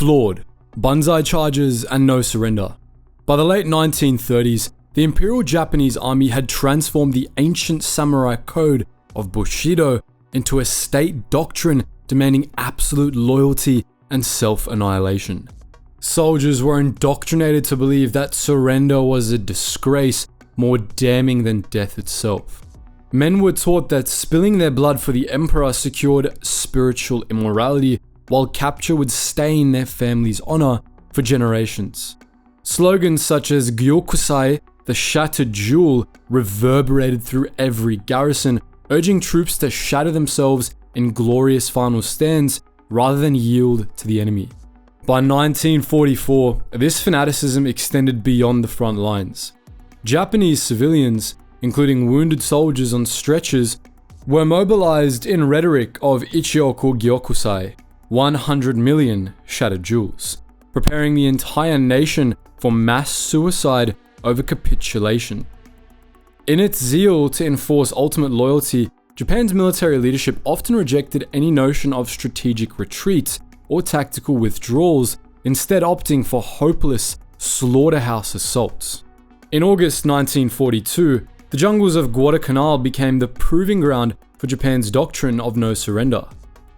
Flawed, Banzai charges, and no surrender. By the late 1930s, the Imperial Japanese Army had transformed the ancient samurai code of Bushido into a state doctrine demanding absolute loyalty and self-annihilation. Soldiers were indoctrinated to believe that surrender was a disgrace more damning than death itself. Men were taught that spilling their blood for the emperor secured spiritual immorality, while capture would stain their family's honor for generations. Slogans such as Gyokusai, the shattered jewel, reverberated through every garrison, urging troops to shatter themselves in glorious final stands rather than yield to the enemy. By 1944, this fanaticism extended beyond the front lines. Japanese civilians, including wounded soldiers on stretchers, were mobilized in rhetoric of Ichioku Gyokusai, 100 million shattered jewels, preparing the entire nation for mass suicide over capitulation. In its zeal to enforce ultimate loyalty, Japan's military leadership often rejected any notion of strategic retreats or tactical withdrawals, instead opting for hopeless slaughterhouse assaults. In August 1942, the jungles of Guadalcanal became the proving ground for Japan's doctrine of no surrender.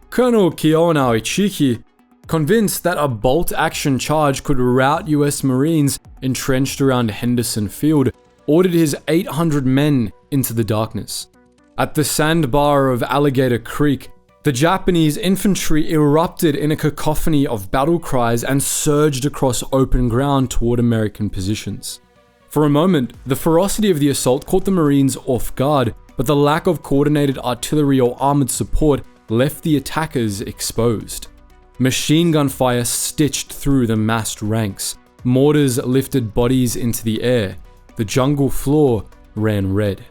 Colonel Kiyonao Ichiki, convinced that a bolt-action charge could rout US Marines entrenched around Henderson Field, ordered his 800 men into the darkness. At the sandbar of Alligator Creek, the Japanese infantry erupted in a cacophony of battle cries and surged across open ground toward American positions. For a moment, the ferocity of the assault caught the Marines off guard, but the lack of coordinated artillery or armored support left the attackers exposed. Machine gun fire stitched through the massed ranks. Mortars lifted bodies into the air. The jungle floor ran red.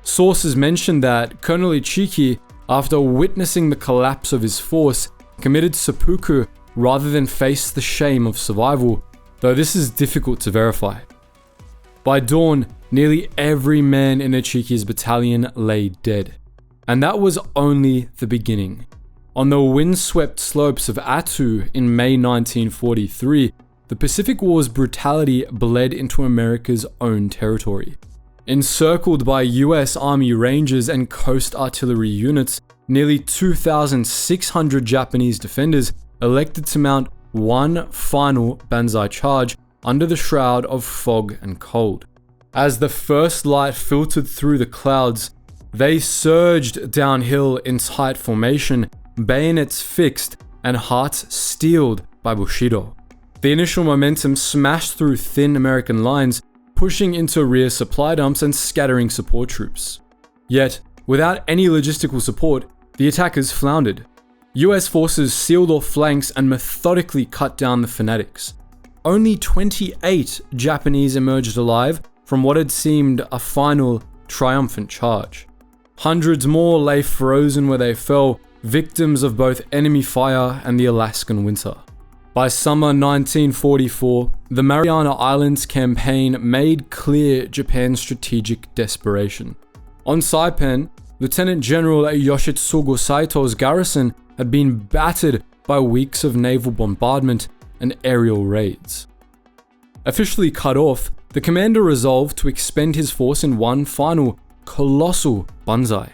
Sources mention that Colonel Ichiki, after witnessing the collapse of his force, committed seppuku rather than face the shame of survival, though this is difficult to verify. By dawn, nearly every man in Ichiki's battalion lay dead. And that was only the beginning. On the windswept slopes of Attu in May 1943, the Pacific War's brutality bled into America's own territory. Encircled by US Army Rangers and Coast Artillery units, nearly 2,600 Japanese defenders elected to mount one final Banzai charge under the shroud of fog and cold. As the first light filtered through the clouds, they surged downhill in tight formation, bayonets fixed and hearts steeled by Bushido. The initial momentum smashed through thin American lines, pushing into rear supply dumps and scattering support troops. Yet, without any logistical support, the attackers floundered. US forces sealed off flanks and methodically cut down the fanatics. Only 28 Japanese emerged alive from what had seemed a final, triumphant charge. Hundreds more lay frozen where they fell, victims of both enemy fire and the Alaskan winter. By summer 1944, the Mariana Islands campaign made clear Japan's strategic desperation. On Saipan, Lieutenant General Yoshitsugu Saito's garrison had been battered by weeks of naval bombardment and aerial raids. Officially cut off, the commander resolved to expend his force in one final, colossal Banzai.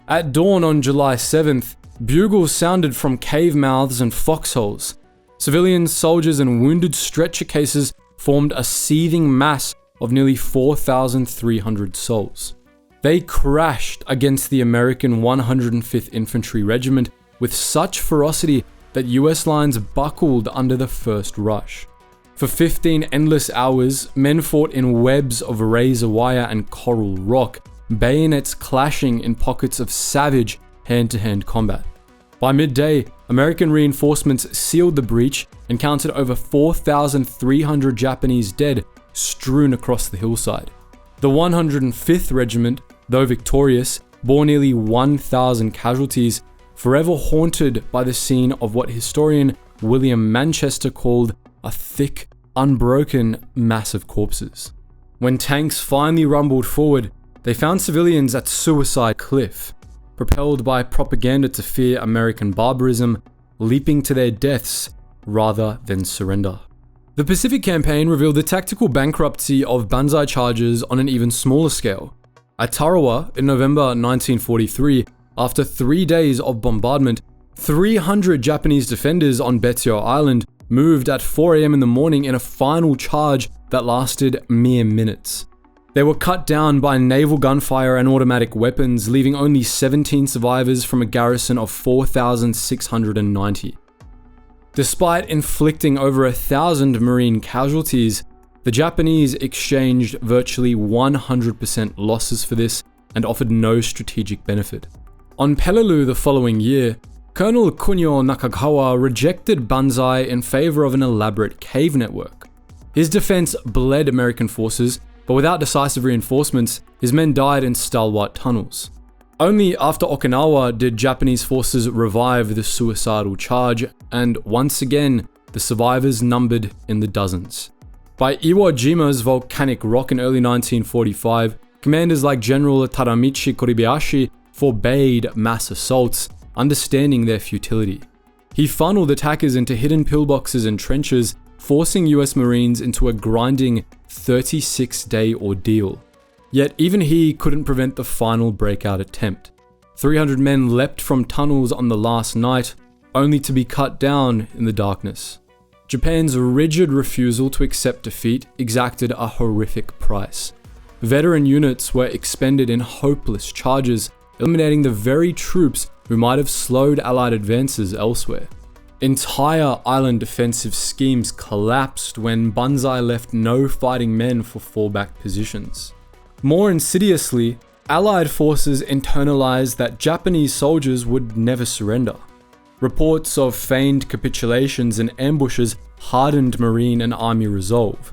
At dawn on July 7th, bugles sounded from cave mouths and foxholes. Civilians, soldiers, and wounded stretcher cases formed a seething mass of nearly 4,300 souls. They crashed against the American 105th Infantry Regiment with such ferocity that US lines buckled under the first rush. For 15 endless hours, men fought in webs of razor wire and coral rock, bayonets clashing in pockets of savage hand-to-hand combat. By midday, American reinforcements sealed the breach and counted over 4,300 Japanese dead strewn across the hillside. The 105th Regiment, though victorious, bore nearly 1,000 casualties, forever haunted by the scene of what historian William Manchester called a thick, unbroken mass of corpses. When tanks finally rumbled forward, they found civilians at Suicide Cliff, propelled by propaganda to fear American barbarism, leaping to their deaths rather than surrender. The Pacific Campaign revealed the tactical bankruptcy of Banzai charges on an even smaller scale. At Tarawa, in November 1943, after 3 days of bombardment, 300 Japanese defenders on Betio Island moved at 4 AM in the morning in a final charge that lasted mere minutes. They were cut down by naval gunfire and automatic weapons, leaving only 17 survivors from a garrison of 4,690. Despite inflicting over 1,000 Marine casualties, the Japanese exchanged virtually 100% losses for this and offered no strategic benefit. On Peleliu the following year, Colonel Kunio Nakagawa rejected Banzai in favor of an elaborate cave network. His defense bled American forces, but without decisive reinforcements, his men died in stalwart tunnels. Only after Okinawa did Japanese forces revive the suicidal charge, and once again, the survivors numbered in the dozens. By Iwo Jima's volcanic rock in early 1945, commanders like General Tadamichi Koribayashi forbade mass assaults, understanding their futility. He funneled attackers into hidden pillboxes and trenches, forcing US Marines into a grinding 36-day ordeal. Yet even he couldn't prevent the final breakout attempt. 300 men leapt from tunnels on the last night, only to be cut down in the darkness. Japan's rigid refusal to accept defeat exacted a horrific price. Veteran units were expended in hopeless charges, eliminating the very troops who might have slowed Allied advances elsewhere. Entire island defensive schemes collapsed when Banzai left no fighting men for fallback positions. More insidiously, Allied forces internalized that Japanese soldiers would never surrender. Reports of feigned capitulations and ambushes hardened Marine and Army resolve.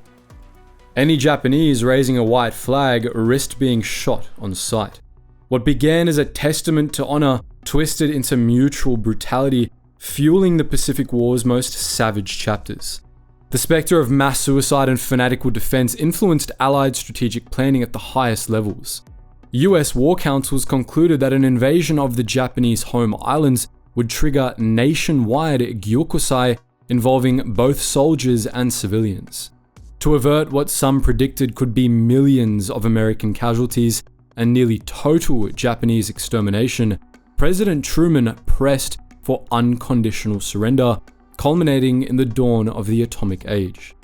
Any Japanese raising a white flag risked being shot on sight. What began as a testament to honor twisted into mutual brutality, fueling the Pacific War's most savage chapters. The specter of mass suicide and fanatical defense influenced Allied strategic planning at the highest levels. US war councils concluded that an invasion of the Japanese home islands would trigger nationwide gyukusai involving both soldiers and civilians. To avert what some predicted could be millions of American casualties and nearly total Japanese extermination, President Truman pressed for unconditional surrender, culminating in the dawn of the atomic age.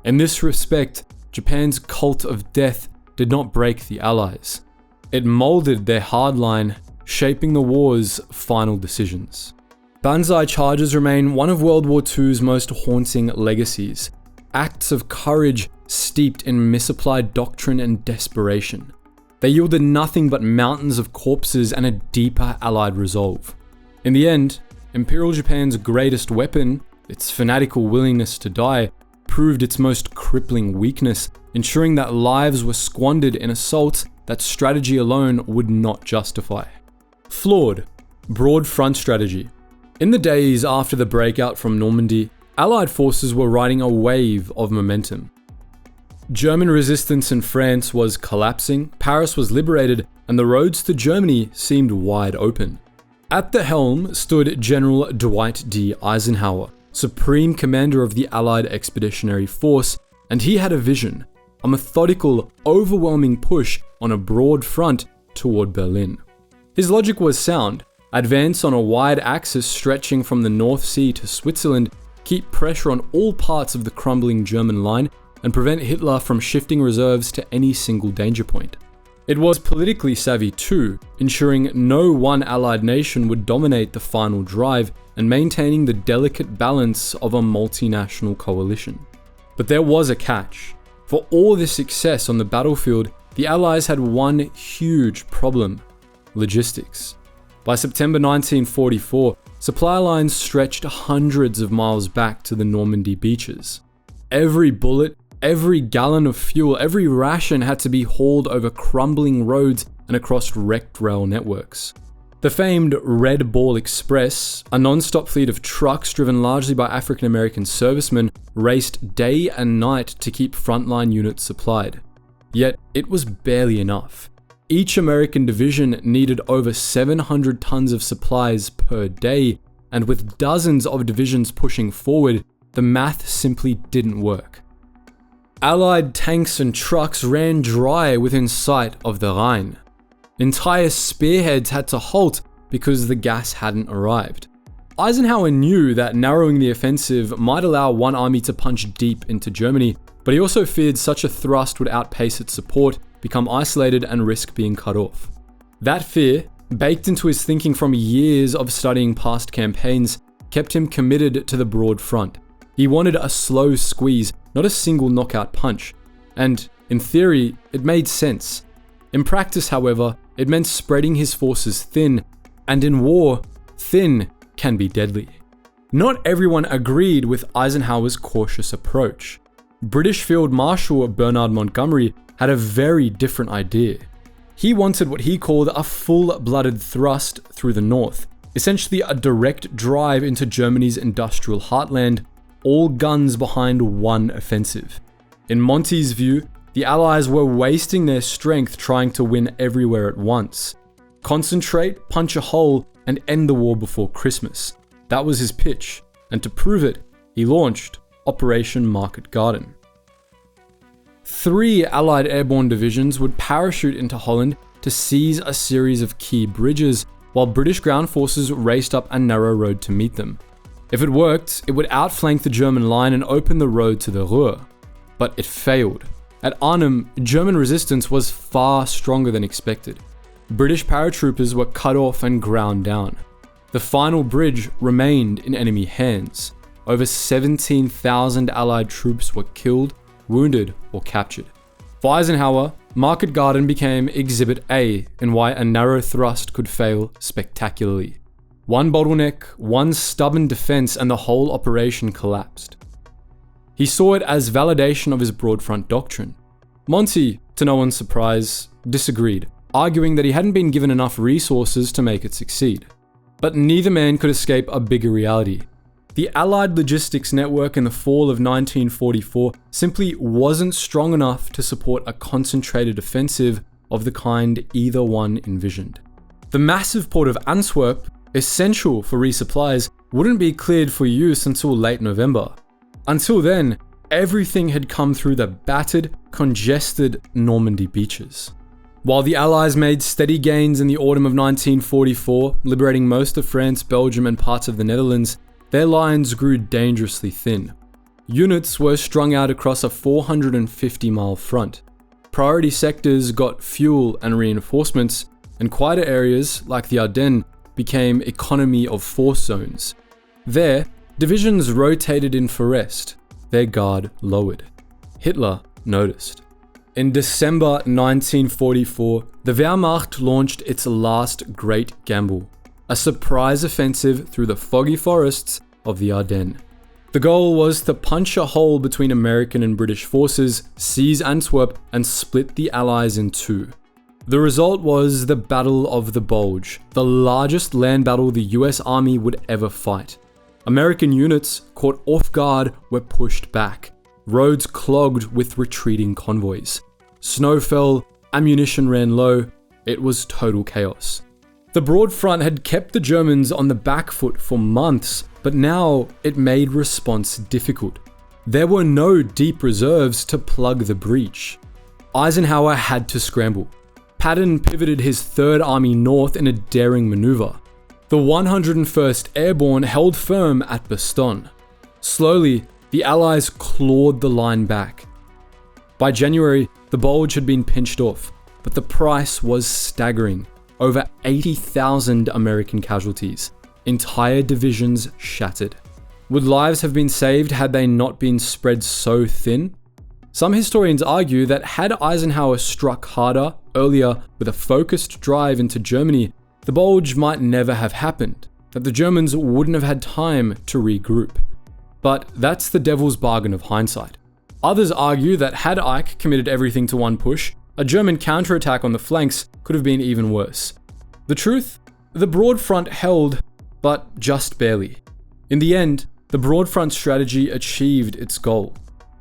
In this respect, Japan's cult of death did not break the Allies. It molded their hardline, shaping the war's final decisions. Banzai charges remain one of World War II's most haunting legacies, acts of courage steeped in misapplied doctrine and desperation. They yielded nothing but mountains of corpses and a deeper Allied resolve. In the end, Imperial Japan's greatest weapon, its fanatical willingness to die, proved its most crippling weakness, ensuring that lives were squandered in assaults that strategy alone would not justify. Flawed, broad front strategy. In the days after the breakout from Normandy, Allied forces were riding a wave of momentum. German resistance in France was collapsing, Paris was liberated, and the roads to Germany seemed wide open. At the helm stood General Dwight D. Eisenhower, supreme commander of the Allied Expeditionary Force, and he had a vision, a methodical, overwhelming push on a broad front toward Berlin. His logic was sound: advance on a wide axis stretching from the North Sea to Switzerland, keep pressure on all parts of the crumbling German line, and prevent Hitler from shifting reserves to any single danger point. It was politically savvy too, ensuring no one Allied nation would dominate the final drive and maintaining the delicate balance of a multinational coalition. But there was a catch. For all this success on the battlefield, the Allies had one huge problem: logistics. By September 1944, supply lines stretched hundreds of miles back to the Normandy beaches. Every bullet, every gallon of fuel, every ration had to be hauled over crumbling roads and across wrecked rail networks. The famed Red Ball Express, a non-stop fleet of trucks driven largely by African American servicemen, raced day and night to keep frontline units supplied. Yet it was barely enough. Each American division needed over 700 tons of supplies per day, and with dozens of divisions pushing forward, the math simply didn't work. Allied tanks and trucks ran dry within sight of the Rhine. Entire spearheads had to halt because the gas hadn't arrived. Eisenhower knew that narrowing the offensive might allow one army to punch deep into Germany, but he also feared such a thrust would outpace its support, become isolated, and risk being cut off. That fear, baked into his thinking from years of studying past campaigns, kept him committed to the broad front. He wanted a slow squeeze, not a single knockout punch. And, in theory, it made sense. In practice, however, it meant spreading his forces thin, and in war, thin can be deadly. Not everyone agreed with Eisenhower's cautious approach. British Field Marshal Bernard Montgomery had a very different idea. He wanted what he called a full-blooded thrust through the north, essentially a direct drive into Germany's industrial heartland, all guns behind one offensive. In Monty's view, the Allies were wasting their strength trying to win everywhere at once. Concentrate, punch a hole, and end the war before Christmas. That was his pitch, and to prove it, he launched Operation Market Garden. 3 Allied airborne divisions would parachute into Holland to seize a series of key bridges, while British ground forces raced up a narrow road to meet them. If it worked, it would outflank the German line and open the road to the Ruhr. But it failed. At Arnhem, German resistance was far stronger than expected. British paratroopers were cut off and ground down. The final bridge remained in enemy hands. Over 17,000 Allied troops were killed, wounded, or captured. For Eisenhower, Market Garden became Exhibit A in why a narrow thrust could fail spectacularly. One bottleneck, one stubborn defense, and the whole operation collapsed. He saw it as validation of his broad front doctrine. Monty, to no one's surprise, disagreed, arguing that he hadn't been given enough resources to make it succeed. But neither man could escape a bigger reality. The Allied logistics network in the fall of 1944 simply wasn't strong enough to support a concentrated offensive of the kind either one envisioned. The massive port of Antwerp, essential for resupplies, wouldn't be cleared for use until late November. Until then, everything had come through the battered, congested Normandy beaches. While the Allies made steady gains in the autumn of 1944, liberating most of France, Belgium, and parts of the Netherlands, their lines grew dangerously thin. Units were strung out across a 450-mile front. Priority sectors got fuel and reinforcements, and quieter areas, like the Ardennes, became economy of force zones. There, divisions rotated in for rest, their guard lowered. Hitler noticed. In December 1944, the Wehrmacht launched its last great gamble, a surprise offensive through the foggy forests of the Ardennes. The goal was to punch a hole between American and British forces, seize Antwerp, and split the Allies in two. The result was the Battle of the Bulge, the largest land battle the US Army would ever fight. American units, caught off guard, were pushed back. Roads clogged with retreating convoys. Snow fell, ammunition ran low, it was total chaos. The broad front had kept the Germans on the back foot for months, but now it made response difficult. There were no deep reserves to plug the breach. Eisenhower had to scramble. Patton pivoted his 3rd Army north in a daring maneuver. The 101st Airborne held firm at Bastogne. Slowly, the Allies clawed the line back. By January, the Bulge had been pinched off, but the price was staggering. Over 80,000 American casualties. Entire divisions shattered. Would lives have been saved had they not been spread so thin? Some historians argue that had Eisenhower struck harder, earlier, with a focused drive into Germany, the Bulge might never have happened, that the Germans wouldn't have had time to regroup. But that's the devil's bargain of hindsight. Others argue that had Ike committed everything to one push, a German counterattack on the flanks could have been even worse. The truth? The broad front held, but just barely. In the end, the broad front strategy achieved its goal.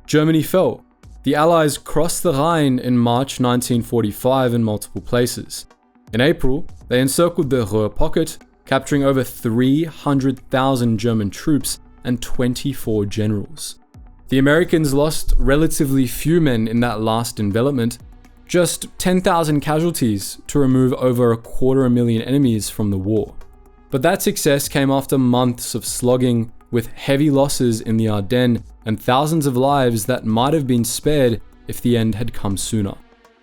Germany fell. The Allies crossed the Rhine in March 1945 in multiple places. In April, they encircled the Ruhr pocket, capturing over 300,000 German troops and 24 generals. The Americans lost relatively few men in that last envelopment, just 10,000 casualties to remove over 250,000 enemies from the war. But that success came after months of slogging, with heavy losses in the Ardennes and thousands of lives that might have been spared if the end had come sooner.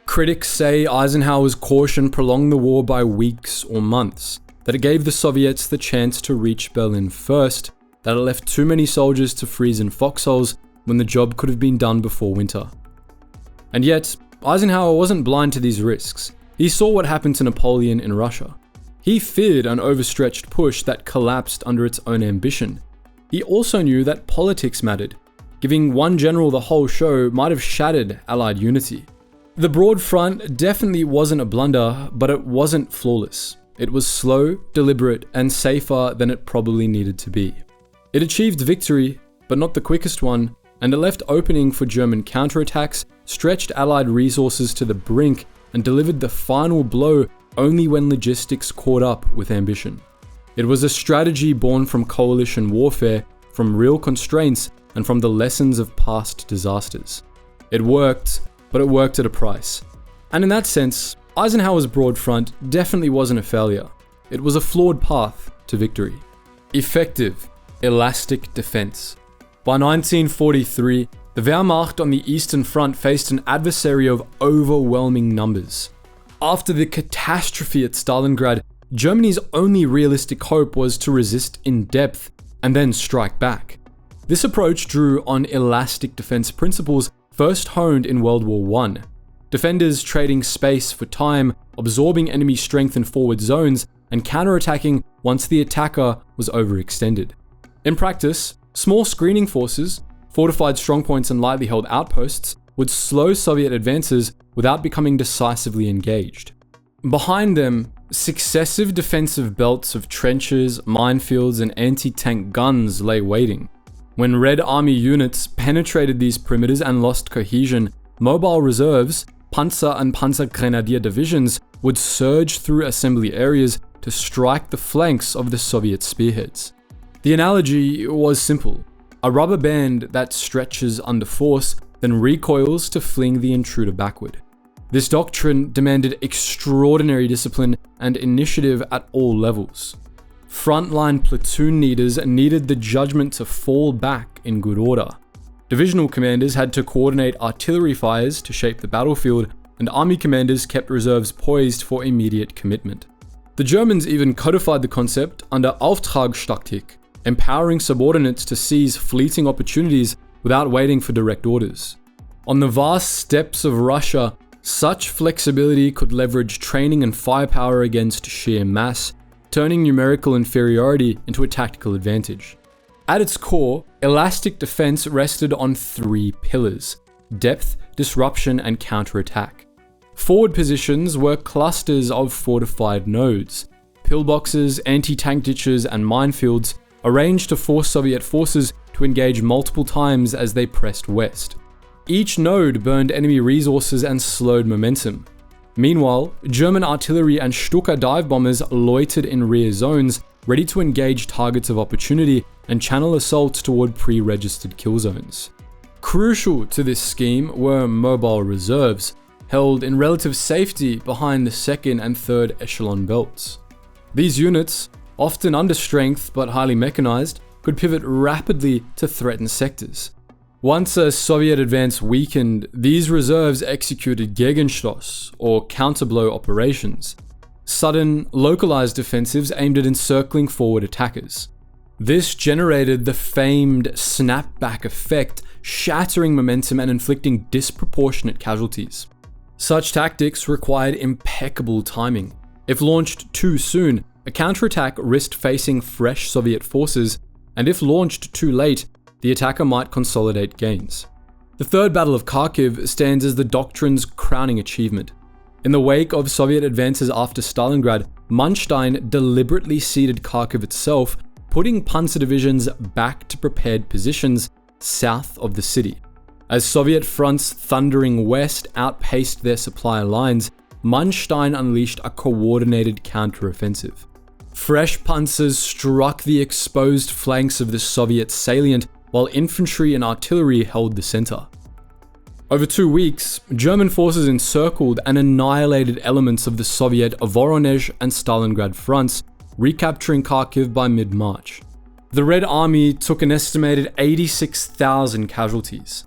Critics say Eisenhower's caution prolonged the war by weeks or months, that it gave the Soviets the chance to reach Berlin first, that it left too many soldiers to freeze in foxholes when the job could have been done before winter. And yet, Eisenhower wasn't blind to these risks. He saw what happened to Napoleon in Russia. He feared an overstretched push that collapsed under its own ambition. He also knew that politics mattered. Giving one general the whole show might have shattered Allied unity. The broad front definitely wasn't a blunder, but it wasn't flawless. It was slow, deliberate, and safer than it probably needed to be. It achieved victory, but not the quickest one, and it left opening for German counterattacks, stretched Allied resources to the brink, and delivered the final blow only when logistics caught up with ambition. It was a strategy born from coalition warfare, from real constraints, and from the lessons of past disasters. It worked, but it worked at a price. And in that sense, Eisenhower's broad front definitely wasn't a failure. It was a flawed path to victory. Effective, elastic defense. By 1943, the Wehrmacht on the Eastern Front faced an adversary of overwhelming numbers. After the catastrophe at Stalingrad, Germany's only realistic hope was to resist in depth and then strike back. This approach drew on elastic defense principles first honed in World War I. Defenders trading space for time, absorbing enemy strength in forward zones, and counterattacking once the attacker was overextended. In practice, small screening forces, fortified strongpoints and lightly held outposts would slow Soviet advances without becoming decisively engaged. Behind them, successive defensive belts of trenches, minefields, and anti-tank guns lay waiting. When Red Army units penetrated these perimeters and lost cohesion, mobile reserves, Panzer and Panzergrenadier divisions would surge through assembly areas to strike the flanks of the Soviet spearheads. The analogy was simple: a rubber band that stretches under force, then recoils to fling the intruder backward. This doctrine demanded extraordinary discipline and initiative at all levels. Frontline platoon leaders needed the judgment to fall back in good order. Divisional commanders had to coordinate artillery fires to shape the battlefield, and army commanders kept reserves poised for immediate commitment. The Germans even codified the concept under Auftragstaktik, empowering subordinates to seize fleeting opportunities without waiting for direct orders. On the vast steppes of Russia, such flexibility could leverage training and firepower against sheer mass, turning numerical inferiority into a tactical advantage. At its core, elastic defense rested on three pillars: depth, disruption, and counterattack. Forward positions were clusters of fortified nodes, pillboxes, anti-tank ditches, and minefields arranged to force Soviet forces to engage multiple times as they pressed west. Each node burned enemy resources and slowed momentum. Meanwhile, German artillery and Stuka dive bombers loitered in rear zones, ready to engage targets of opportunity and channel assaults toward pre-registered kill zones. Crucial to this scheme were mobile reserves, held in relative safety behind the second and third echelon belts. These units, often under strength but highly mechanized, could pivot rapidly to threaten sectors. Once a Soviet advance weakened, these reserves executed Gegenstoß, or counterblow operations, sudden, localized offensives aimed at encircling forward attackers. This generated the famed snapback effect, shattering momentum and inflicting disproportionate casualties. Such tactics required impeccable timing. If launched too soon, a counterattack risked facing fresh Soviet forces, and if launched too late, the attacker might consolidate gains. The Third Battle of Kharkiv stands as the doctrine's crowning achievement. In the wake of Soviet advances after Stalingrad, Manstein deliberately ceded Kharkiv itself, putting panzer divisions back to prepared positions south of the city. As Soviet fronts thundering west outpaced their supply lines, Manstein unleashed a coordinated counteroffensive. Fresh panzers struck the exposed flanks of the Soviet salient, while infantry and artillery held the center. Over 2 weeks, German forces encircled and annihilated elements of the Soviet Voronezh and Stalingrad fronts, recapturing Kharkiv by mid-March. The Red Army took an estimated 86,000 casualties.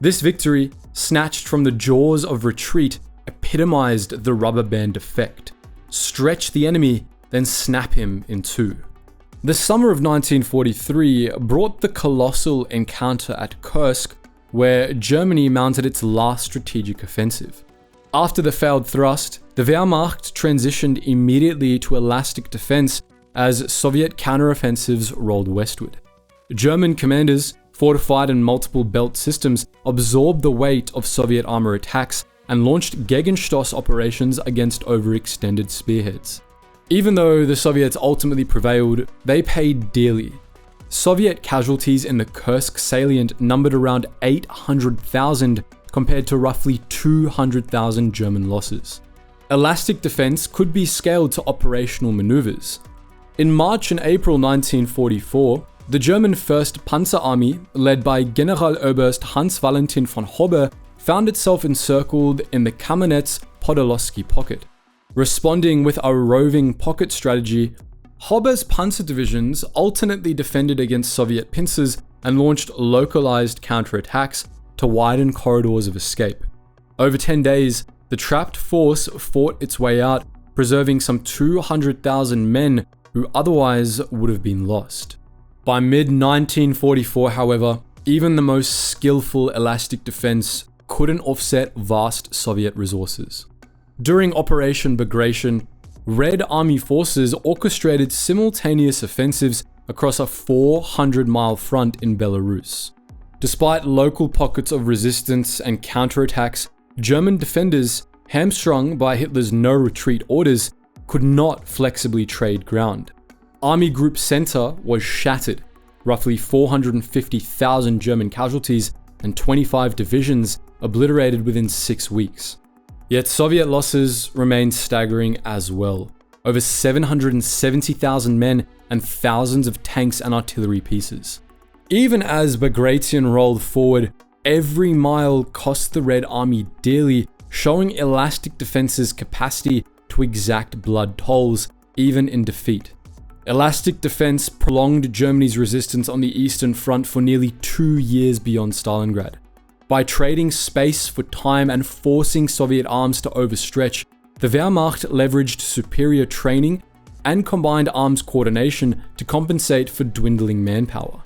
This victory, snatched from the jaws of retreat, epitomized the rubber band effect. Stretch the enemy, then snap him in two. The summer of 1943 brought the colossal encounter at Kursk, where Germany mounted its last strategic offensive. After the failed thrust, the Wehrmacht transitioned immediately to elastic defense as Soviet counteroffensives rolled westward. German commanders, fortified in multiple belt systems, absorbed the weight of Soviet armor attacks and launched Gegenstoss operations against overextended spearheads. Even though the Soviets ultimately prevailed, they paid dearly. Soviet casualties in the Kursk salient numbered around 800,000 compared to roughly 200,000 German losses. Elastic defense could be scaled to operational maneuvers. In March and April 1944, the German 1st Panzer Army, led by Generaloberst Hans-Valentin von Hobbe, found itself encircled in the Kamenets-Podolsky pocket. Responding with a roving pocket strategy, Hobbe's panzer divisions alternately defended against Soviet pincers and launched localized counterattacks to widen corridors of escape. Over 10 days, the trapped force fought its way out, preserving some 200,000 men who otherwise would have been lost. By mid-1944, however, even the most skillful elastic defense couldn't offset vast Soviet resources. During Operation Bagration, Red Army forces orchestrated simultaneous offensives across a 400-mile front in Belarus. Despite local pockets of resistance and counterattacks, German defenders, hamstrung by Hitler's no-retreat orders, could not flexibly trade ground. Army Group Center was shattered, roughly 450,000 German casualties and 25 divisions obliterated within 6 weeks. Yet Soviet losses remained staggering as well. Over 770,000 men and thousands of tanks and artillery pieces. Even as Bagration rolled forward, every mile cost the Red Army dearly, showing elastic defense's capacity to exact blood tolls, even in defeat. Elastic defense prolonged Germany's resistance on the Eastern Front for nearly 2 years beyond Stalingrad. By trading space for time and forcing Soviet arms to overstretch, the Wehrmacht leveraged superior training and combined arms coordination to compensate for dwindling manpower.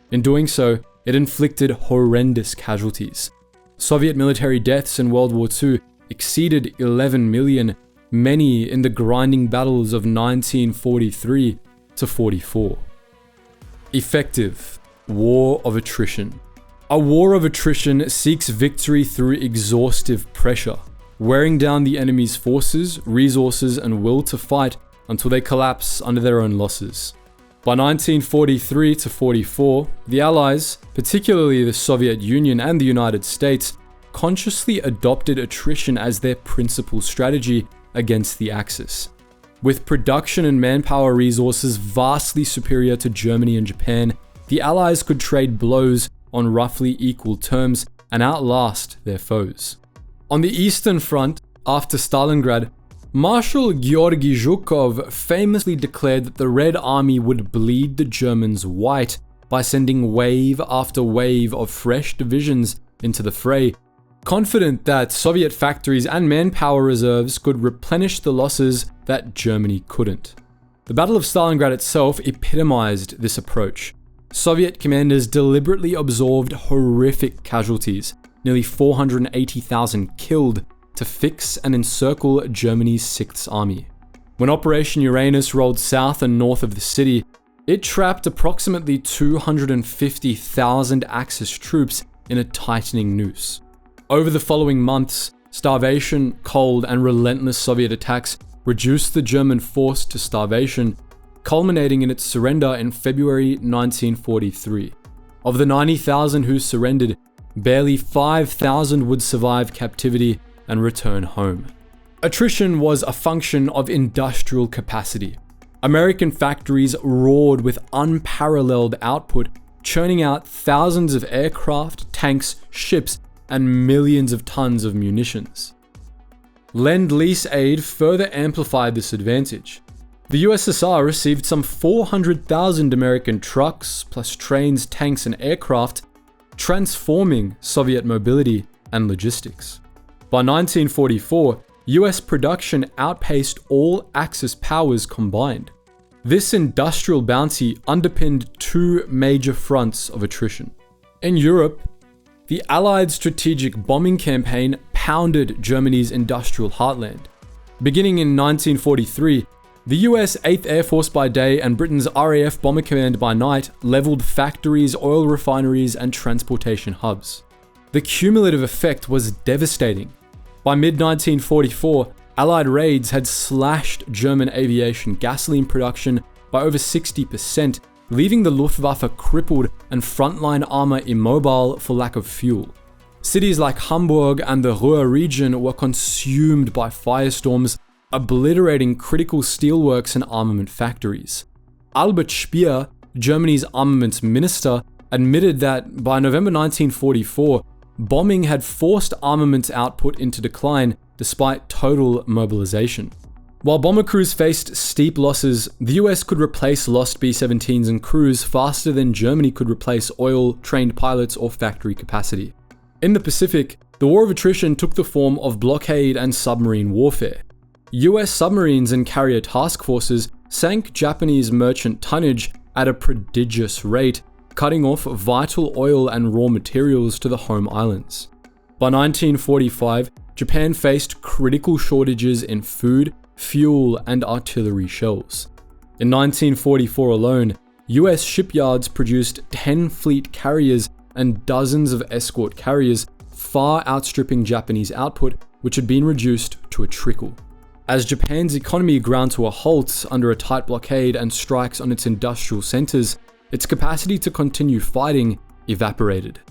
In doing so, it inflicted horrendous casualties. Soviet military deaths in World War II exceeded 11 million, many in the grinding battles of 1943 to 44. Effective War of Attrition. A war of attrition seeks victory through exhaustive pressure, wearing down the enemy's forces, resources, and will to fight until they collapse under their own losses. By 1943 to 44, the Allies, particularly the Soviet Union and the United States, consciously adopted attrition as their principal strategy against the Axis. With production and manpower resources vastly superior to Germany and Japan, the Allies could trade blows on roughly equal terms and outlast their foes. On the Eastern Front, after Stalingrad, Marshal Georgy Zhukov famously declared that the Red Army would bleed the Germans white by sending wave after wave of fresh divisions into the fray, confident that Soviet factories and manpower reserves could replenish the losses that Germany couldn't. The Battle of Stalingrad itself epitomized this approach. Soviet commanders deliberately absorbed horrific casualties, nearly 480,000 killed, to fix and encircle Germany's 6th Army. When Operation Uranus rolled south and north of the city, it trapped approximately 250,000 Axis troops in a tightening noose. Over the following months, starvation, cold, and relentless Soviet attacks reduced the German force to starvation, culminating in its surrender in February 1943. Of the 90,000 who surrendered, barely 5,000 would survive captivity and return home. Attrition was a function of industrial capacity. American factories roared with unparalleled output, churning out thousands of aircraft, tanks, ships, and millions of tons of munitions. Lend-Lease aid further amplified this advantage. The USSR received some 400,000 American trucks, plus trains, tanks, and aircraft, transforming Soviet mobility and logistics. By 1944, US production outpaced all Axis powers combined. This industrial bounty underpinned two major fronts of attrition. In Europe, the Allied strategic bombing campaign pounded Germany's industrial heartland. Beginning in 1943, the US 8th Air Force by day and Britain's RAF Bomber Command by night leveled factories, oil refineries, and transportation hubs. The cumulative effect was devastating. By mid-1944, Allied raids had slashed German aviation gasoline production by over 60%, leaving the Luftwaffe crippled and frontline armor immobile for lack of fuel. Cities like Hamburg and the Ruhr region were consumed by firestorms, obliterating critical steelworks and armament factories. Albert Speer, Germany's armaments minister, admitted that by November 1944, bombing had forced armaments output into decline despite total mobilization. While bomber crews faced steep losses, the US could replace lost B-17s and crews faster than Germany could replace oil, trained pilots, or factory capacity. In the Pacific, the War of Attrition took the form of blockade and submarine warfare. US submarines and carrier task forces sank Japanese merchant tonnage at a prodigious rate, cutting off vital oil and raw materials to the home islands. By 1945, Japan faced critical shortages in food, fuel, and artillery shells. In 1944 alone, US shipyards produced 10 fleet carriers and dozens of escort carriers, far outstripping Japanese output, which had been reduced to a trickle. As Japan's economy ground to a halt under a tight blockade and strikes on its industrial centers, its capacity to continue fighting evaporated.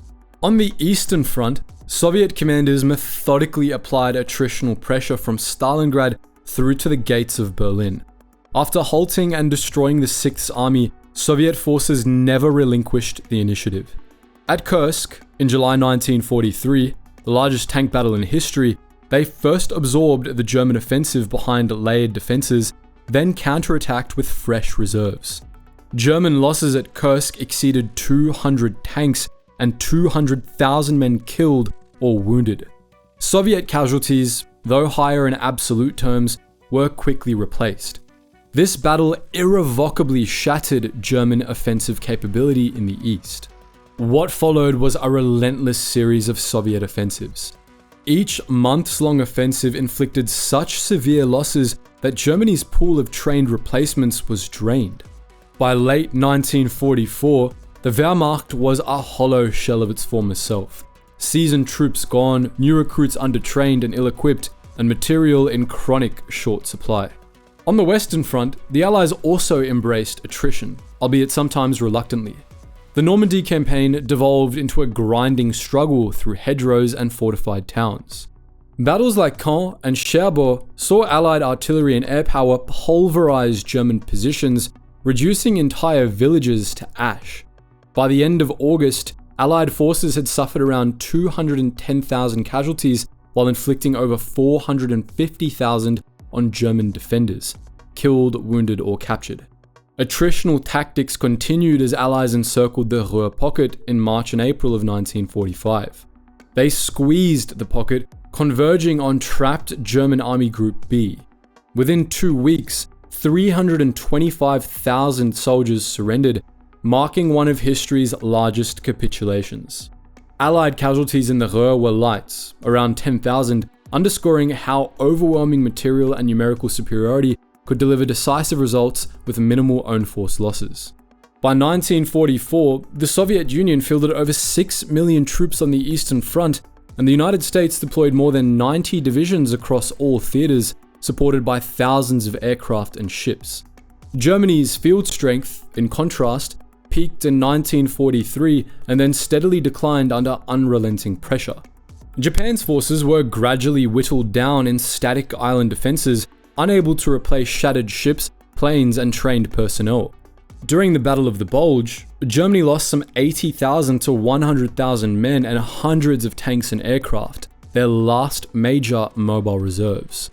On the Eastern Front, Soviet commanders methodically applied attritional pressure from Stalingrad through to the gates of Berlin. After halting and destroying the 6th Army, Soviet forces never relinquished the initiative. At Kursk, in July 1943, the largest tank battle in history, they first absorbed the German offensive behind layered defenses, then counterattacked with fresh reserves. German losses at Kursk exceeded 200 tanks and 200,000 men killed or wounded. Soviet casualties, though higher in absolute terms, were quickly replaced. This battle irrevocably shattered German offensive capability in the east. What followed was a relentless series of Soviet offensives. Each months-long offensive inflicted such severe losses that Germany's pool of trained replacements was drained. By late 1944, the Wehrmacht was a hollow shell of its former self. Seasoned troops gone, new recruits undertrained and ill-equipped, and material in chronic short supply. On the Western Front, the Allies also embraced attrition, albeit sometimes reluctantly. The Normandy campaign devolved into a grinding struggle through hedgerows and fortified towns. Battles like Caen and Cherbourg saw Allied artillery and air power pulverize German positions, reducing entire villages to ash. By the end of August, Allied forces had suffered around 210,000 casualties while inflicting over 450,000 on German defenders, killed, wounded, or captured. Attritional tactics continued as Allies encircled the Ruhr pocket in March and April of 1945. They squeezed the pocket, converging on trapped German Army Group B. Within 2 weeks, 325,000 soldiers surrendered, marking one of history's largest capitulations. Allied casualties in the Ruhr were light, around 10,000, underscoring how overwhelming material and numerical superiority could deliver decisive results with minimal own force losses. By 1944, the Soviet Union fielded over 6 million troops on the Eastern Front, and the United States deployed more than 90 divisions across all theaters, supported by thousands of aircraft and ships. Germany's field strength, in contrast, peaked in 1943 and then steadily declined under unrelenting pressure. Japan's forces were gradually whittled down in static island defenses, unable to replace shattered ships, planes and trained personnel. During the Battle of the Bulge, Germany lost some 80,000 to 100,000 men and hundreds of tanks and aircraft, their last major mobile reserves.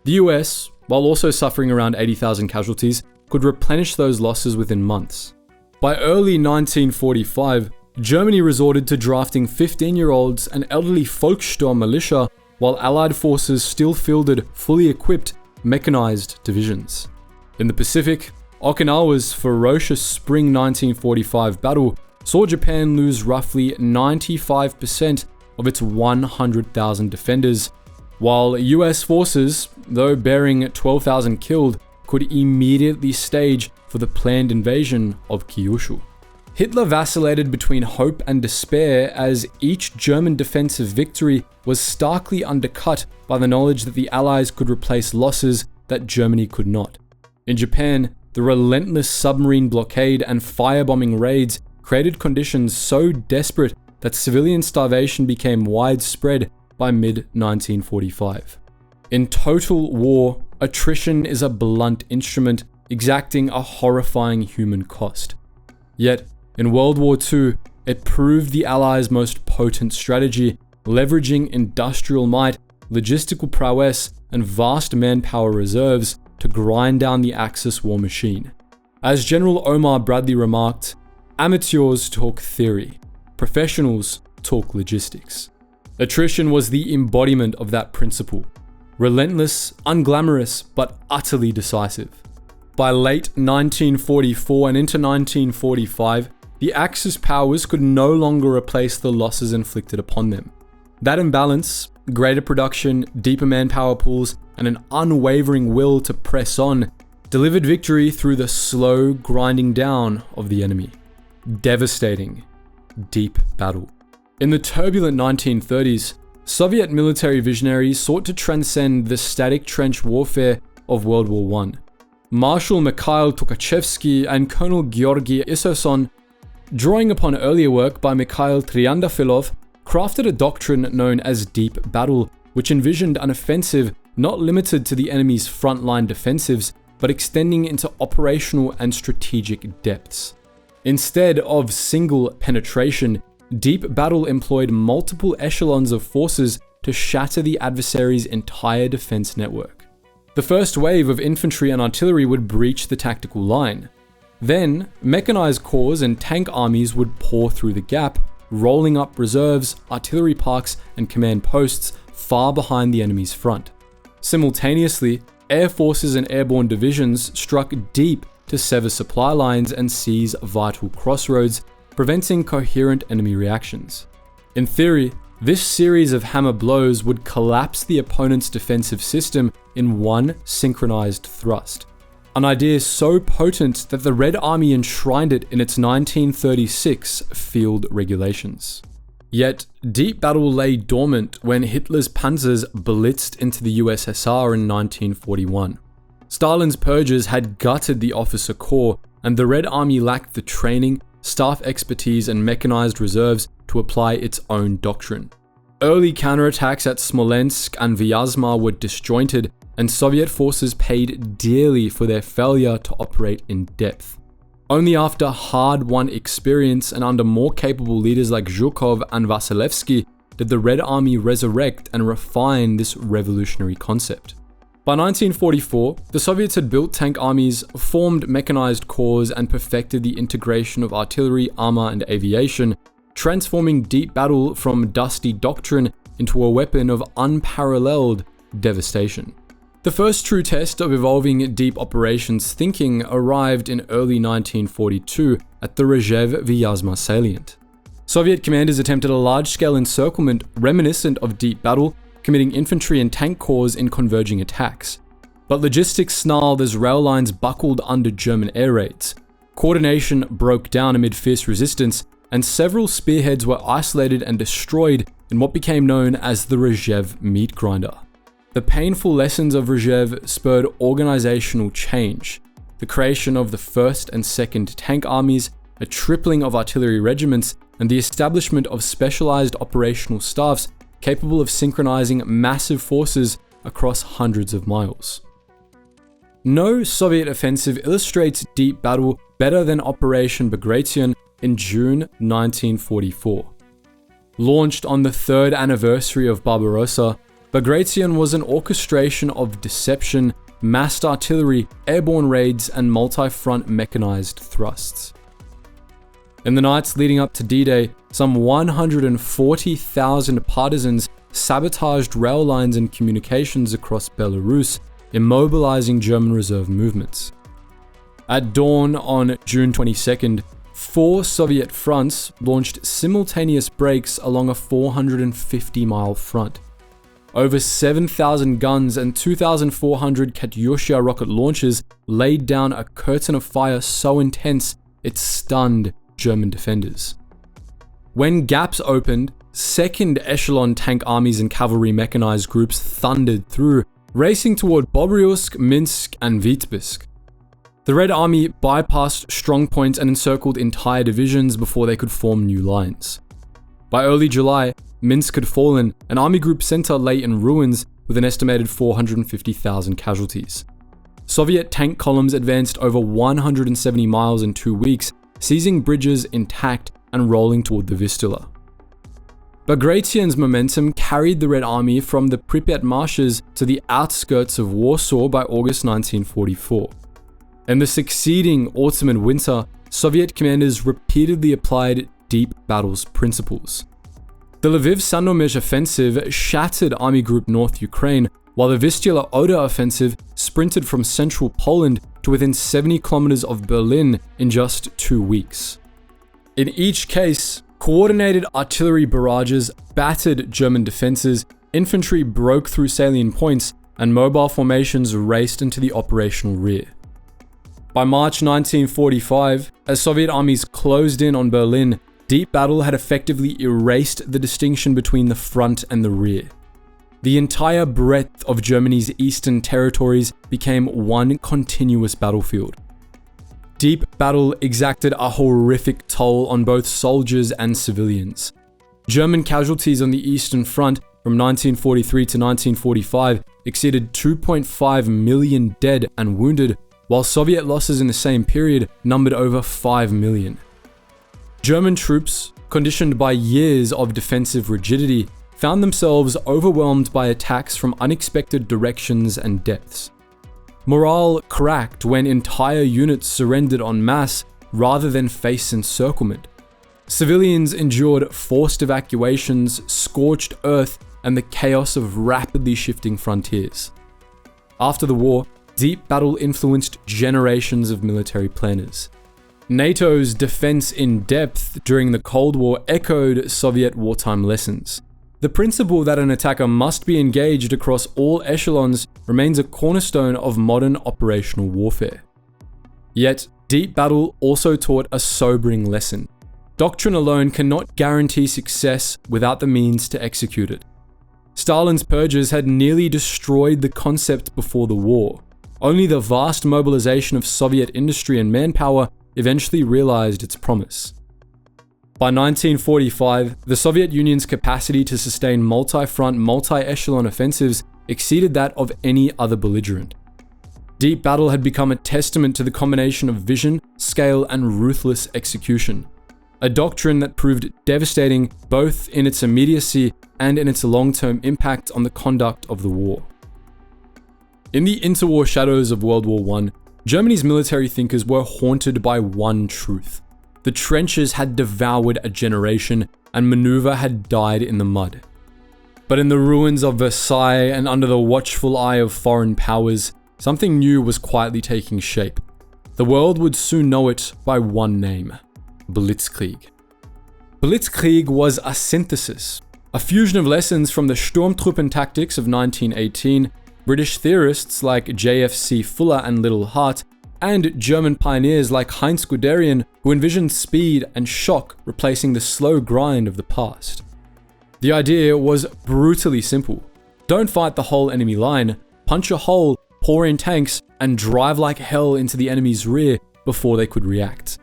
The US, while also suffering around 80,000 casualties, could replenish those losses within months. By early 1945, Germany resorted to drafting 15-year-olds and elderly Volkssturm militia, while Allied forces still fielded fully equipped, mechanized divisions. In the Pacific, Okinawa's ferocious spring 1945 battle saw Japan lose roughly 95% of its 100,000 defenders, while US forces, though bearing 12,000 killed, could immediately stage for the planned invasion of Kyushu. Hitler vacillated between hope and despair as each German defensive victory was starkly undercut by the knowledge that the Allies could replace losses that Germany could not. In Japan, the relentless submarine blockade and firebombing raids created conditions so desperate that civilian starvation became widespread by mid-1945. In total war, attrition is a blunt instrument, exacting a horrifying human cost. Yet, in World War II, it proved the Allies' most potent strategy, leveraging industrial might, logistical prowess, and vast manpower reserves to grind down the Axis war machine. As General Omar Bradley remarked, "Amateurs talk theory, professionals talk logistics." Attrition was the embodiment of that principle. Relentless, unglamorous, but utterly decisive. By late 1944 and into 1945, the Axis powers could no longer replace the losses inflicted upon them. That imbalance, greater production, deeper manpower pools, and an unwavering will to press on, delivered victory through the slow grinding down of the enemy. Devastating, deep battle. In the turbulent 1930s, Soviet military visionaries sought to transcend the static trench warfare of World War I. Marshal Mikhail Tukhachevsky and Colonel Georgy Isserson, drawing upon earlier work by Mikhail Triandafilov, crafted a doctrine known as deep battle, which envisioned an offensive not limited to the enemy's frontline defensives, but extending into operational and strategic depths. Instead of single penetration, deep battle employed multiple echelons of forces to shatter the adversary's entire defense network. The first wave of infantry and artillery would breach the tactical line. Then, mechanized corps and tank armies would pour through the gap, rolling up reserves, artillery parks, and command posts far behind the enemy's front. Simultaneously, air forces and airborne divisions struck deep to sever supply lines and seize vital crossroads, preventing coherent enemy reactions. In theory, this series of hammer blows would collapse the opponent's defensive system in one synchronized thrust. An idea so potent that the Red Army enshrined it in its 1936 field regulations. Yet, deep battle lay dormant when Hitler's panzers blitzed into the USSR in 1941. Stalin's purges had gutted the officer corps, and the Red Army lacked the training, staff expertise, and mechanized reserves to apply its own doctrine. Early counterattacks at Smolensk and Vyazma were disjointed, and Soviet forces paid dearly for their failure to operate in depth. Only after hard-won experience and under more capable leaders like Zhukov and Vasilevsky did the Red Army resurrect and refine this revolutionary concept. By 1944, the Soviets had built tank armies, formed mechanized corps, and perfected the integration of artillery, armor, and aviation, transforming deep battle from dusty doctrine into a weapon of unparalleled devastation. The first true test of evolving deep operations thinking arrived in early 1942 at the Rzhev-Vyazma salient. Soviet commanders attempted a large-scale encirclement reminiscent of deep battle, committing infantry and tank corps in converging attacks. But logistics snarled as rail lines buckled under German air raids. Coordination broke down amid fierce resistance, and several spearheads were isolated and destroyed in what became known as the Rzhev meat grinder. The painful lessons of Rzhev spurred organizational change, the creation of the 1st and 2nd Tank Armies, a tripling of artillery regiments, and the establishment of specialized operational staffs capable of synchronizing massive forces across hundreds of miles. no Soviet offensive illustrates deep battle better than Operation Bagration in June 1944. Launched on the 3rd anniversary of Barbarossa, Bagration was an orchestration of deception, massed artillery, airborne raids, and multi-front mechanized thrusts. In the nights leading up to D-Day, some 140,000 partisans sabotaged rail lines and communications across Belarus, immobilizing German reserve movements. At dawn on June 22nd, 4 Soviet fronts launched simultaneous breaks along a 450-mile front. Over 7,000 guns and 2,400 Katyusha rocket launchers laid down a curtain of fire so intense it stunned German defenders. When gaps opened, second echelon tank armies and cavalry mechanized groups thundered through, racing toward Bobryansk, Minsk, and Vitebsk. The Red Army bypassed strong points and encircled entire divisions before they could form new lines. By early July, Minsk had fallen, and Army Group Center lay in ruins with an estimated 450,000 casualties. Soviet tank columns advanced over 170 miles in 2 weeks, seizing bridges intact and rolling toward the Vistula. Bagration's momentum carried the Red Army from the Pripyat marshes to the outskirts of Warsaw by August 1944. In the succeeding autumn and winter, Soviet commanders repeatedly applied deep battles principles. The Lviv-Sandomierz offensive shattered Army Group North Ukraine, while the Vistula-Oder offensive sprinted from central Poland to within 70 kilometers of Berlin in just 2 weeks. In each case, coordinated artillery barrages battered German defenses, infantry broke through salient points, and mobile formations raced into the operational rear. By March 1945, as Soviet armies closed in on Berlin, deep battle had effectively erased the distinction between the front and the rear. The entire breadth of Germany's eastern territories became one continuous battlefield. Deep battle exacted a horrific toll on both soldiers and civilians. German casualties on the Eastern Front from 1943 to 1945 exceeded 2.5 million dead and wounded, while Soviet losses in the same period numbered over 5 million. German troops, conditioned by years of defensive rigidity, found themselves overwhelmed by attacks from unexpected directions and depths. Morale cracked when entire units surrendered en masse rather than face encirclement. Civilians endured forced evacuations, scorched earth, and the chaos of rapidly shifting frontiers. After the war, deep battle influenced generations of military planners. NATO's defense in depth during the Cold War echoed Soviet wartime lessons. The principle that an attacker must be engaged across all echelons remains a cornerstone of modern operational warfare. Yet, deep battle also taught a sobering lesson. Doctrine alone cannot guarantee success without the means to execute it. Stalin's purges had nearly destroyed the concept before the war. Only the vast mobilization of Soviet industry and manpower eventually realized its promise. By 1945, the Soviet Union's capacity to sustain multi-front, multi-echelon offensives exceeded that of any other belligerent. Deep battle had become a testament to the combination of vision, scale, and ruthless execution. A doctrine that proved devastating both in its immediacy and in its long-term impact on the conduct of the war. In the interwar shadows of World War I, Germany's military thinkers were haunted by one truth. The trenches had devoured a generation, and maneuver had died in the mud. But in the ruins of Versailles and under the watchful eye of foreign powers, something new was quietly taking shape. The world would soon know it by one name: Blitzkrieg. Blitzkrieg was a synthesis, a fusion of lessons from the Sturmtruppen tactics of 1918, British theorists like J.F.C. Fuller and Little Hart, and German pioneers like Heinz Guderian, who envisioned speed and shock replacing the slow grind of the past. The idea was brutally simple. Don't fight the whole enemy line, punch a hole, pour in tanks, and drive like hell into the enemy's rear before they could react.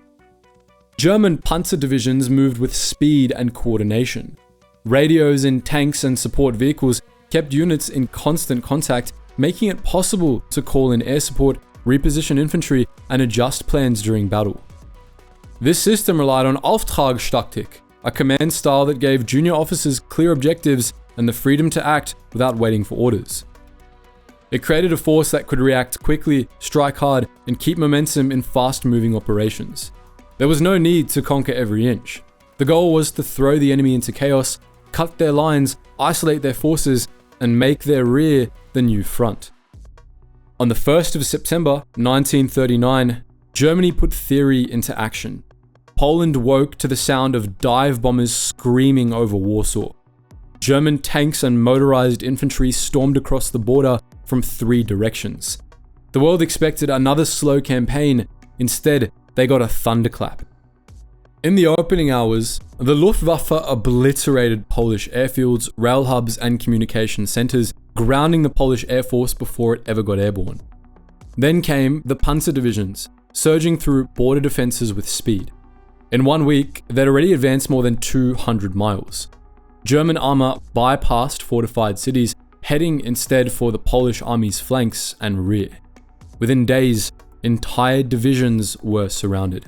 German panzer divisions moved with speed and coordination. Radios in tanks and support vehicles kept units in constant contact, making it possible to call in air support, reposition infantry, and adjust plans during battle. This system relied on Auftragstaktik, a command style that gave junior officers clear objectives and the freedom to act without waiting for orders. It created a force that could react quickly, strike hard, and keep momentum in fast-moving operations. There was no need to conquer every inch. The goal was to throw the enemy into chaos, cut their lines, isolate their forces, and make their rear the new front. On the 1st of September 1939, Germany put theory into action. Poland woke to the sound of dive bombers screaming over Warsaw. German tanks and motorized infantry stormed across the border from 3 directions. The world expected another slow campaign. Instead, they got a thunderclap. In the opening hours, the Luftwaffe obliterated Polish airfields, rail hubs, and communication centers, grounding the Polish Air Force before it ever got airborne. Then came the Panzer divisions, surging through border defenses with speed. In 1 week, they'd already advanced more than 200 miles. German armor bypassed fortified cities, heading instead for the Polish army's flanks and rear. Within days, entire divisions were surrounded.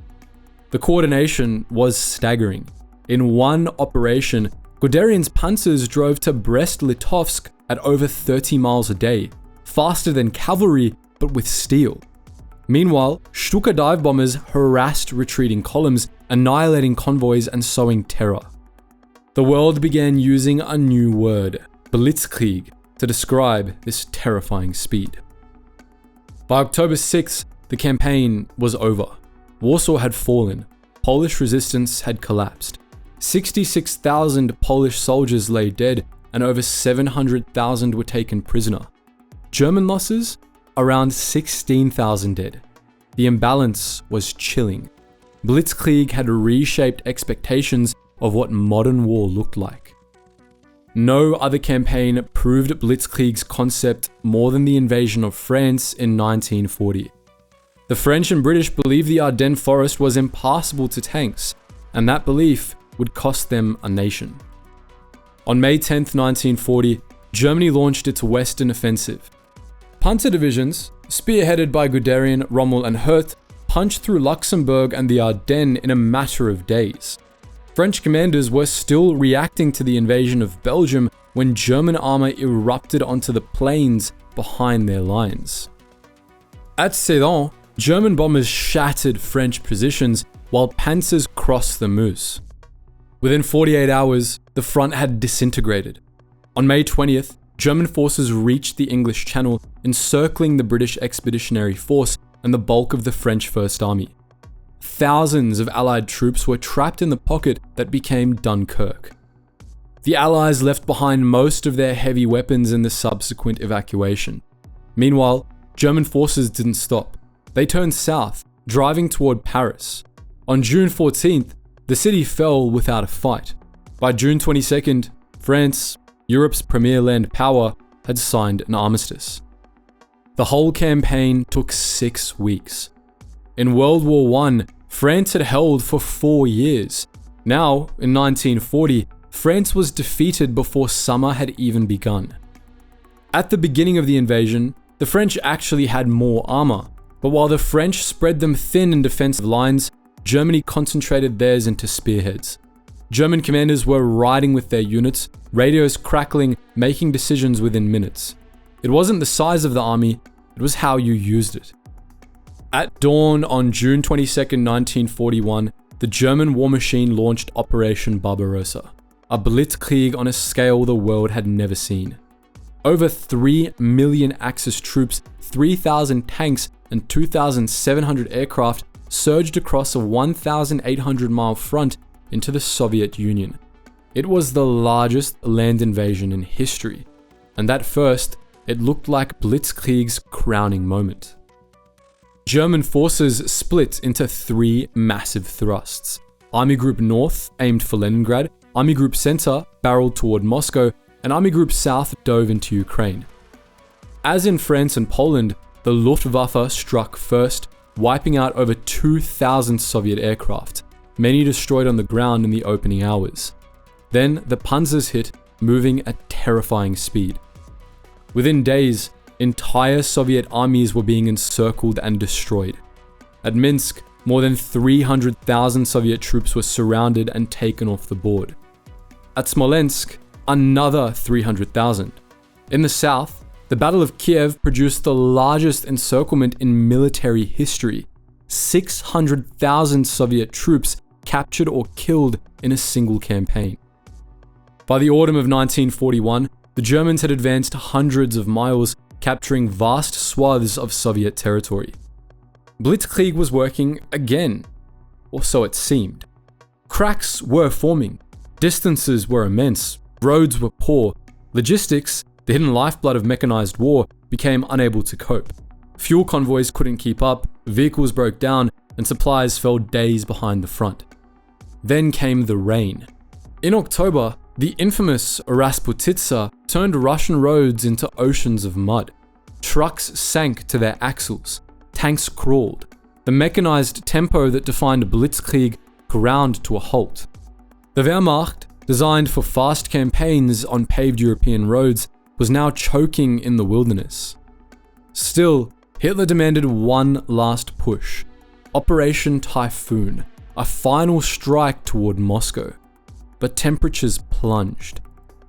The coordination was staggering. In one operation, Guderian's panzers drove to Brest-Litovsk at over 30 miles a day, faster than cavalry but with steel. Meanwhile, Stuka dive bombers harassed retreating columns, annihilating convoys and sowing terror. The world began using a new word, Blitzkrieg, to describe this terrifying speed. By October 6th, the campaign was over. Warsaw had fallen. Polish resistance had collapsed. 66,000 Polish soldiers lay dead and over 700,000 were taken prisoner. German losses? Around 16,000 dead. The imbalance was chilling. Blitzkrieg had reshaped expectations of what modern war looked like. No other campaign proved Blitzkrieg's concept more than the invasion of France in 1940. The French and British believed the Ardennes forest was impassable to tanks, and that belief would cost them a nation. On May 10, 1940, Germany launched its Western offensive. Panzer divisions, spearheaded by Guderian, Rommel, and Hurt, punched through Luxembourg and the Ardennes in a matter of days. French commanders were still reacting to the invasion of Belgium when German armor erupted onto the plains behind their lines. At Sedan, German bombers shattered French positions while panzers crossed the Meuse. Within 48 hours, the front had disintegrated. On May 20th, German forces reached the English Channel, encircling the British Expeditionary Force and the bulk of the French First Army. Thousands of Allied troops were trapped in the pocket that became Dunkirk. The Allies left behind most of their heavy weapons in the subsequent evacuation. Meanwhile, German forces didn't stop. They turned south, driving toward Paris. On June 14th, the city fell without a fight. By June 22nd, France, Europe's premier land power, had signed an armistice. The whole campaign took 6 weeks. In World War I, France had held for 4 years. Now, in 1940, France was defeated before summer had even begun. At the beginning of the invasion, the French actually had more armor, but while the French spread them thin in defensive lines, Germany concentrated theirs into spearheads. German commanders were riding with their units, radios crackling, making decisions within minutes. It wasn't the size of the army, it was how you used it. At dawn on June 22, 1941, the German war machine launched Operation Barbarossa, a blitzkrieg on a scale the world had never seen. Over 3 million Axis troops, 3,000 tanks, and 2,700 aircraft surged across a 1,800-mile front into the Soviet Union. It was the largest land invasion in history, and at first, it looked like Blitzkrieg's crowning moment. German forces split into 3 massive thrusts. Army Group North aimed for Leningrad, Army Group Center barreled toward Moscow, and Army Group South dove into Ukraine. As in France and Poland, the Luftwaffe struck first, wiping out over 2,000 Soviet aircraft, many destroyed on the ground in the opening hours. Then the panzers hit, moving at terrifying speed. Within days, entire Soviet armies were being encircled and destroyed. At Minsk, more than 300,000 Soviet troops were surrounded and taken off the board. At Smolensk, another 300,000. In the south, the Battle of Kiev produced the largest encirclement in military history. 600,000 Soviet troops captured or killed in a single campaign. By the autumn of 1941, the Germans had advanced hundreds of miles, capturing vast swaths of Soviet territory. Blitzkrieg was working again, or so it seemed. Cracks were forming, distances were immense, roads were poor, logistics, the hidden lifeblood of mechanized war, became unable to cope. Fuel convoys couldn't keep up, vehicles broke down, and supplies fell days behind the front. Then came the rain. In October, the infamous Rasputitsa turned Russian roads into oceans of mud. Trucks sank to their axles. Tanks crawled. The mechanized tempo that defined Blitzkrieg ground to a halt. The Wehrmacht, designed for fast campaigns on paved European roads, was now choking in the wilderness. Still, Hitler demanded one last push. Operation Typhoon, a final strike toward Moscow. But temperatures plunged.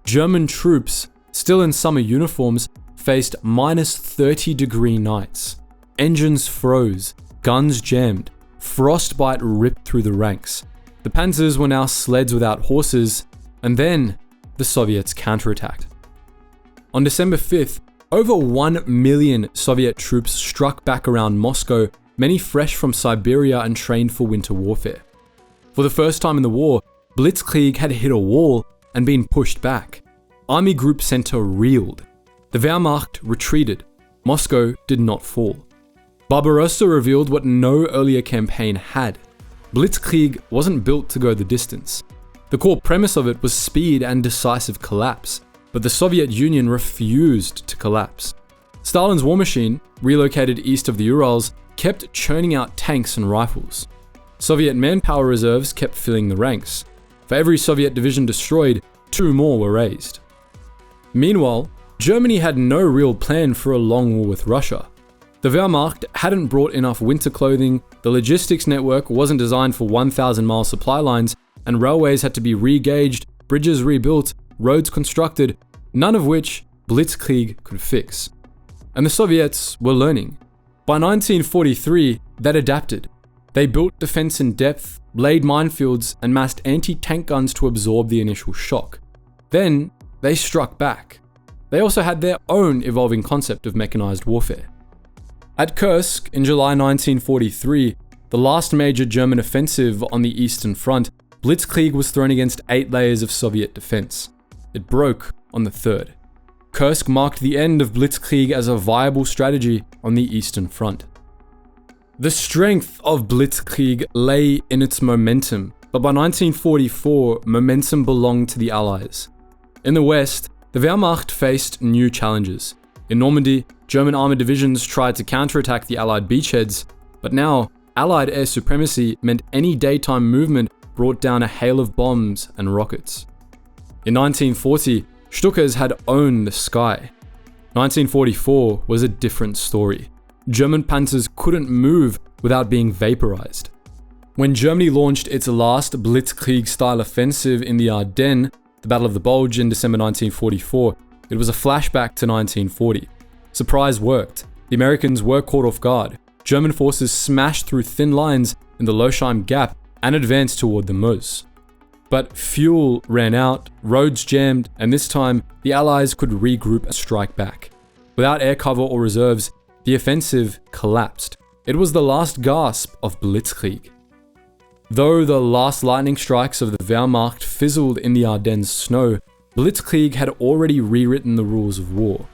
German troops, still in summer uniforms, faced minus 30-degree nights. Engines froze, guns jammed, frostbite ripped through the ranks. The panzers were now sleds without horses, and then the Soviets counterattacked. On December 5th, over 1 million Soviet troops struck back around Moscow, many fresh from Siberia and trained for winter warfare. For the first time in the war, Blitzkrieg had hit a wall and been pushed back. Army Group Center reeled. The Wehrmacht retreated. Moscow did not fall. Barbarossa revealed what no earlier campaign had. Blitzkrieg wasn't built to go the distance. The core premise of it was speed and decisive collapse, but the Soviet Union refused to collapse. Stalin's war machine, relocated east of the Urals, kept churning out tanks and rifles. Soviet manpower reserves kept filling the ranks. For every Soviet division destroyed, 2 more were raised. Meanwhile, Germany had no real plan for a long war with Russia. The Wehrmacht hadn't brought enough winter clothing, the logistics network wasn't designed for 1,000-mile supply lines, and railways had to be re-gauged, bridges rebuilt, roads constructed, none of which Blitzkrieg could fix. And the Soviets were learning. By 1943, they'd adapted. They built defense in depth, laid minefields, and massed anti-tank guns to absorb the initial shock. Then, they struck back. They also had their own evolving concept of mechanized warfare. At Kursk, in July 1943, the last major German offensive on the Eastern Front, Blitzkrieg was thrown against 8 layers of Soviet defense. It broke on the 3rd. Kursk marked the end of Blitzkrieg as a viable strategy on the Eastern Front. The strength of Blitzkrieg lay in its momentum, but by 1944, momentum belonged to the Allies. In the West, the Wehrmacht faced new challenges. In Normandy, German armored divisions tried to counterattack the Allied beachheads, but now, Allied air supremacy meant any daytime movement brought down a hail of bombs and rockets. In 1940, Stukas had owned the sky. 1944 was a different story. German panzers couldn't move without being vaporized. When Germany launched its last Blitzkrieg-style offensive in the Ardennes, the Battle of the Bulge in December 1944, it was a flashback to 1940. Surprise worked. The Americans were caught off guard. German forces smashed through thin lines in the Losheim Gap and advanced toward the Meuse. But fuel ran out, roads jammed, and this time, the Allies could regroup and strike back. Without air cover or reserves, the offensive collapsed. It was the last gasp of Blitzkrieg. Though the last lightning strikes of the Wehrmacht fizzled in the Ardennes snow, Blitzkrieg had already rewritten the rules of war.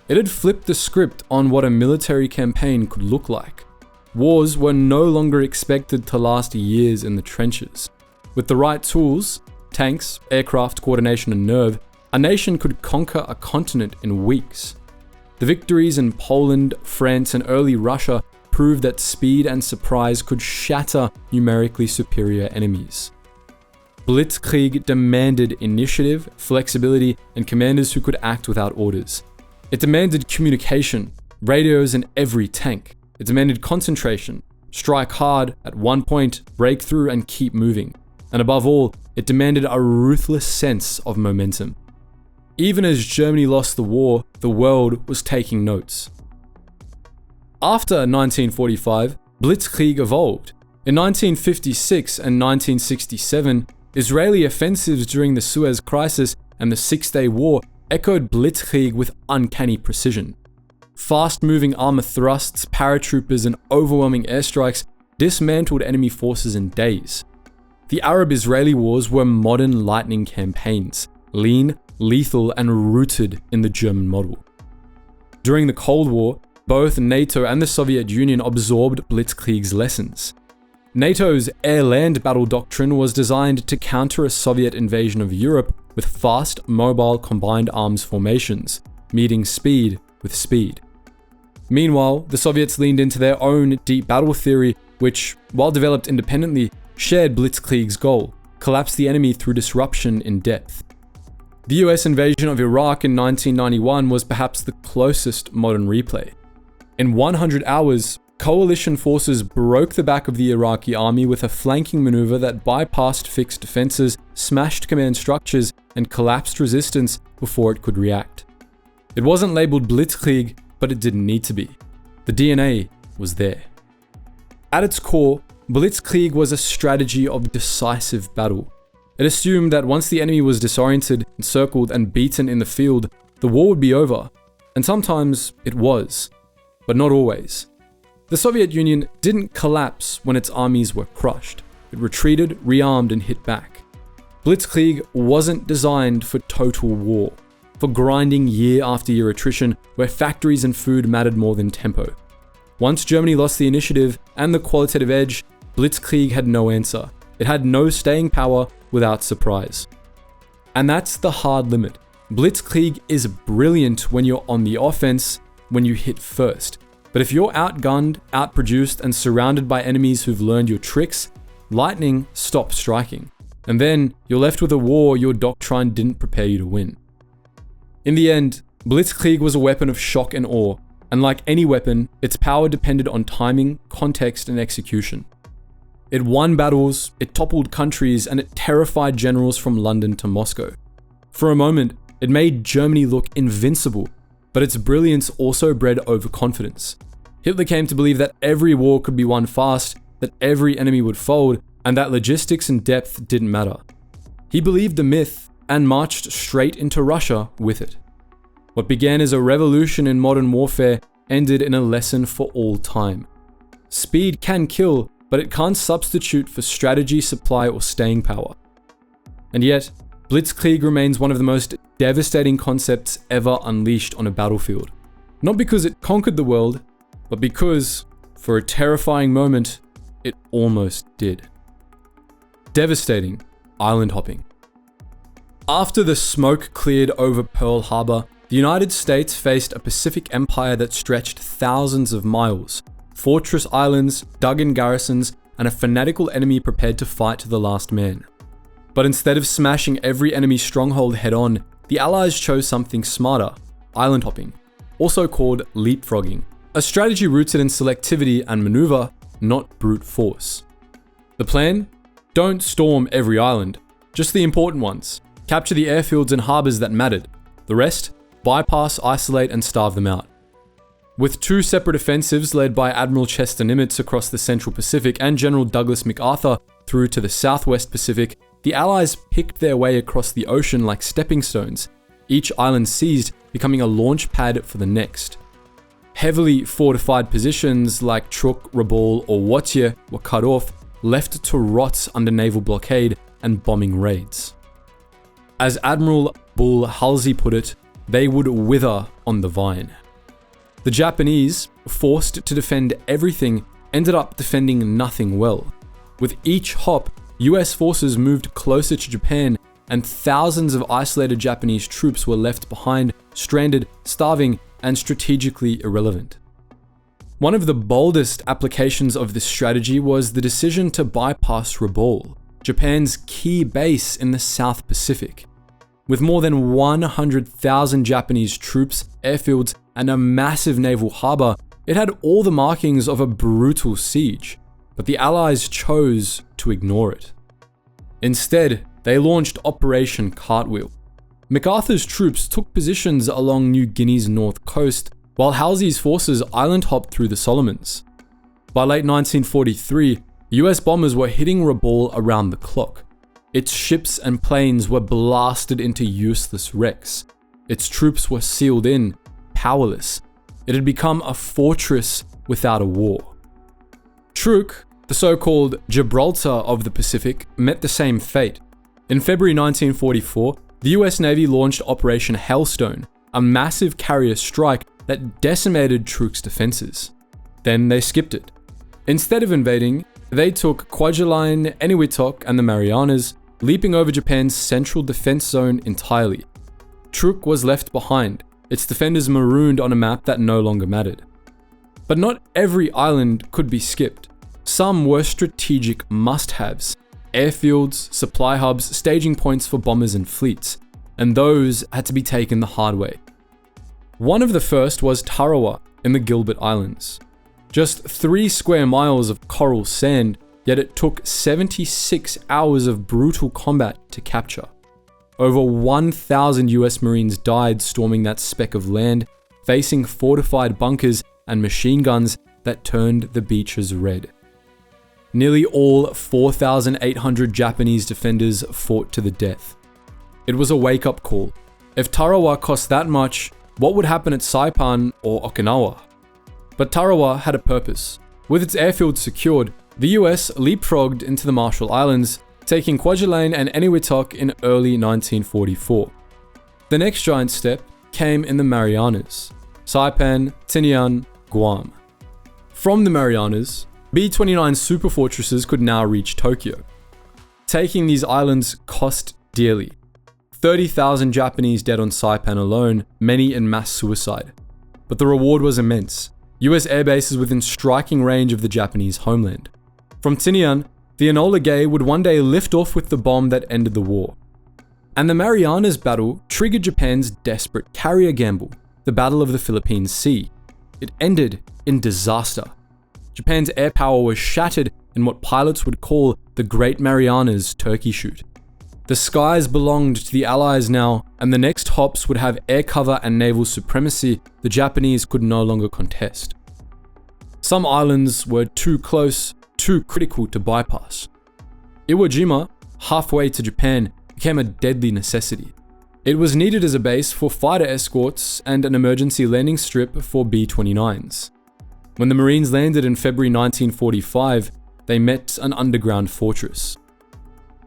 It had flipped the script on what a military campaign could look like. Wars were no longer expected to last years in the trenches. With the right tools, tanks, aircraft, coordination, and nerve, a nation could conquer a continent in weeks. The victories in Poland, France, and early Russia proved that speed and surprise could shatter numerically superior enemies. Blitzkrieg demanded initiative, flexibility, and commanders who could act without orders. It demanded communication, radios in every tank. It demanded concentration, strike hard at one point, break through and keep moving. And above all, it demanded a ruthless sense of momentum. Even as Germany lost the war, the world was taking notes. After 1945, Blitzkrieg evolved. In 1956 and 1967, Israeli offensives during the Suez Crisis and the Six-Day War echoed Blitzkrieg with uncanny precision. Fast-moving armor thrusts, paratroopers, and overwhelming airstrikes dismantled enemy forces in days. The Arab-Israeli wars were modern lightning campaigns, lean, lethal, and rooted in the German model. During the Cold War, both NATO and the Soviet Union absorbed Blitzkrieg's lessons. NATO's air-land battle doctrine was designed to counter a Soviet invasion of Europe with fast, mobile combined arms formations, meeting speed with speed. Meanwhile, the Soviets leaned into their own deep battle theory, which, while developed independently, shared Blitzkrieg's goal: collapse the enemy through disruption in depth. The US invasion of Iraq in 1991 was perhaps the closest modern replay. In 100 hours, coalition forces broke the back of the Iraqi army with a flanking maneuver that bypassed fixed defenses, smashed command structures, and collapsed resistance before it could react. It wasn't labeled Blitzkrieg, but it didn't need to be. The DNA was there. At its core, Blitzkrieg was a strategy of decisive battle. It assumed that once the enemy was disoriented, encircled, and beaten in the field, the war would be over. And sometimes it was, but not always. The Soviet Union didn't collapse when its armies were crushed. It retreated, rearmed, and hit back. Blitzkrieg wasn't designed for total war, for grinding year after year attrition where factories and food mattered more than tempo. Once Germany lost the initiative and the qualitative edge, Blitzkrieg had no answer. It had no staying power without surprise. And that's the hard limit. Blitzkrieg is brilliant when you're on the offense, when you hit first. But if you're outgunned, outproduced, and surrounded by enemies who've learned your tricks, lightning stops striking. And then you're left with a war your doctrine didn't prepare you to win. In the end, Blitzkrieg was a weapon of shock and awe, and like any weapon, its power depended on timing, context, and execution. It won battles, it toppled countries, and it terrified generals from London to Moscow. For a moment, it made Germany look invincible, but its brilliance also bred overconfidence. Hitler came to believe that every war could be won fast, that every enemy would fold, and that logistics and depth didn't matter. He believed the myth and marched straight into Russia with it. What began as a revolution in modern warfare ended in a lesson for all time. Speed can kill, but it can't substitute for strategy, supply, or staying power. And yet, Blitzkrieg remains one of the most devastating concepts ever unleashed on a battlefield. Not because it conquered the world, but because, for a terrifying moment, it almost did. Devastating island hopping. After the smoke cleared over Pearl Harbor, the United States faced a Pacific empire that stretched thousands of miles, fortress islands, dug-in garrisons, and a fanatical enemy prepared to fight to the last man. But instead of smashing every enemy stronghold head-on, the Allies chose something smarter: island hopping, also called leapfrogging, a strategy rooted in selectivity and maneuver, not brute force. The plan? Don't storm every island, just the important ones. Capture the airfields and harbors that mattered. The rest? Bypass, isolate, and starve them out. With two separate offensives led by Admiral Chester Nimitz across the Central Pacific and General Douglas MacArthur through to the Southwest Pacific, the Allies picked their way across the ocean like stepping stones, each island seized, becoming a launch pad for the next. Heavily fortified positions like Truk, Rabaul, or Watje were cut off, left to rot under naval blockade and bombing raids. As Admiral Bull Halsey put it, they would wither on the vine. The Japanese, forced to defend everything, ended up defending nothing well. With each hop, US forces moved closer to Japan, and thousands of isolated Japanese troops were left behind, stranded, starving, and strategically irrelevant. One of the boldest applications of this strategy was the decision to bypass Rabaul, Japan's key base in the South Pacific. With more than 100,000 Japanese troops, airfields, and a massive naval harbor, it had all the markings of a brutal siege, but the Allies chose to ignore it. Instead, they launched Operation Cartwheel. MacArthur's troops took positions along New Guinea's north coast, while Halsey's forces island hopped through the Solomons. By late 1943, US bombers were hitting Rabaul around the clock. Its ships and planes were blasted into useless wrecks. Its troops were sealed in, powerless. It had become a fortress without a war. Truk, the so-called Gibraltar of the Pacific, met the same fate. In February 1944, the US Navy launched Operation Hailstone, a massive carrier strike that decimated Truk's defenses. Then they skipped it. Instead of invading, they took Kwajalein, Eniwetok, and the Marianas, leaping over Japan's central defense zone entirely. Truk was left behind, its defenders marooned on a map that no longer mattered. But not every island could be skipped. Some were strategic must-haves: airfields, supply hubs, staging points for bombers and fleets, and those had to be taken the hard way. One of the first was Tarawa in the Gilbert Islands. Just 3 square miles of coral sand, yet it took 76 hours of brutal combat to capture. Over 1,000 US Marines died storming that speck of land, facing fortified bunkers and machine guns that turned the beaches red. Nearly all 4,800 Japanese defenders fought to the death. It was a wake-up call. If Tarawa cost that much, what would happen at Saipan or Okinawa? But Tarawa had a purpose. With its airfield secured, the US leapfrogged into the Marshall Islands, taking Kwajalein and Eniwetok in early 1944. The next giant step came in the Marianas: Saipan, Tinian, Guam. From the Marianas, B-29 superfortresses could now reach Tokyo. Taking these islands cost dearly. 30,000 Japanese dead on Saipan alone, many in mass suicide. But the reward was immense. US airbases within striking range of the Japanese homeland. From Tinian, the Enola Gay would one day lift off with the bomb that ended the war. And the Marianas battle triggered Japan's desperate carrier gamble, the Battle of the Philippine Sea. It ended in disaster. Japan's air power was shattered in what pilots would call the Great Marianas Turkey Shoot. The skies belonged to the Allies now, and the next hops would have air cover and naval supremacy the Japanese could no longer contest. Some islands were too close, too critical to bypass. Iwo Jima, halfway to Japan, became a deadly necessity. It was needed as a base for fighter escorts and an emergency landing strip for B-29s. When the Marines landed in February 1945, they met an underground fortress.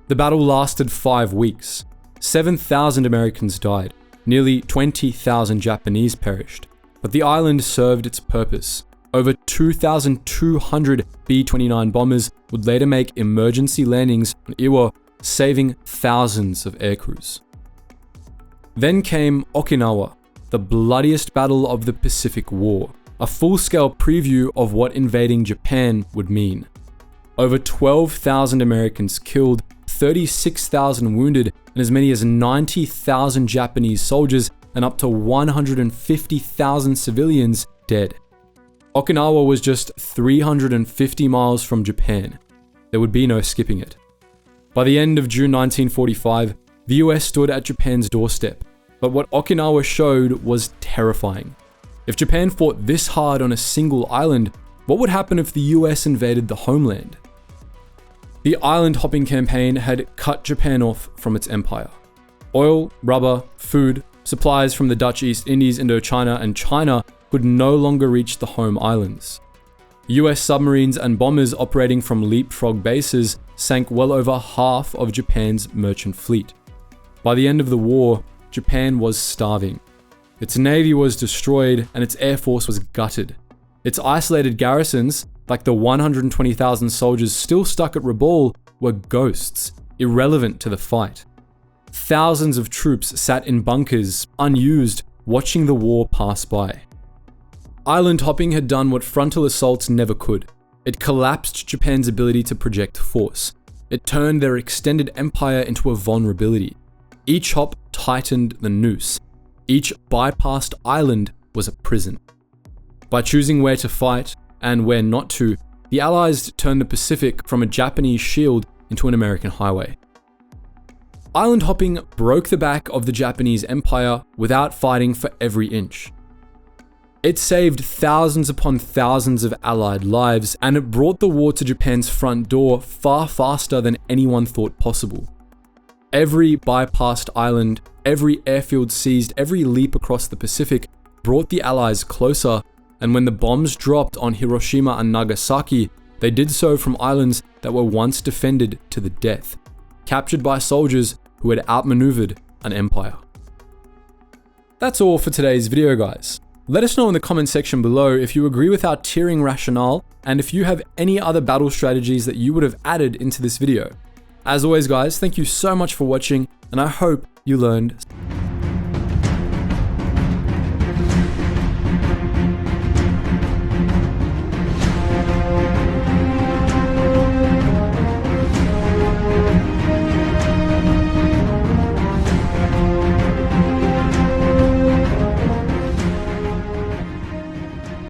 The battle lasted 5 weeks. 7,000 Americans died. Nearly 20,000 Japanese perished. But the island served its purpose. Over 2,200 B-29 bombers would later make emergency landings on Iwo, saving thousands of aircrews. Then came Okinawa, the bloodiest battle of the Pacific War, a full-scale preview of what invading Japan would mean. Over 12,000 Americans killed, 36,000 wounded, and as many as 90,000 Japanese soldiers and up to 150,000 civilians dead. Okinawa was just 350 miles from Japan. There would be no skipping it. By the end of June 1945, the US stood at Japan's doorstep, but what Okinawa showed was terrifying. If Japan fought this hard on a single island, what would happen if the US invaded the homeland? The island hopping campaign had cut Japan off from its empire. Oil, rubber, food, supplies from the Dutch East Indies, Indochina, and China could no longer reach the home islands. US submarines and bombers operating from leapfrog bases sank well over half of Japan's merchant fleet. By the end of the war, Japan was starving. Its navy was destroyed and its air force was gutted. Its isolated garrisons, like the 120,000 soldiers still stuck at Rabaul, were ghosts, irrelevant to the fight. Thousands of troops sat in bunkers, unused, watching the war pass by. Island hopping had done what frontal assaults never could. It collapsed Japan's ability to project force. It turned their extended empire into a vulnerability. Each hop tightened the noose. Each bypassed island was a prison. By choosing where to fight and where not to, the Allies turned the Pacific from a Japanese shield into an American highway. Island hopping broke the back of the Japanese Empire without fighting for every inch. It saved thousands upon thousands of Allied lives, and it brought the war to Japan's front door far faster than anyone thought possible. Every bypassed island, every airfield seized, every leap across the Pacific brought the Allies closer, and when the bombs dropped on Hiroshima and Nagasaki, they did so from islands that were once defended to the death, captured by soldiers who had outmaneuvered an empire. That's all for today's video, guys. Let us know in the comment section below if you agree with our tiering rationale and if you have any other battle strategies that you would have added into this video. As always, guys, thank you so much for watching, and I hope you learned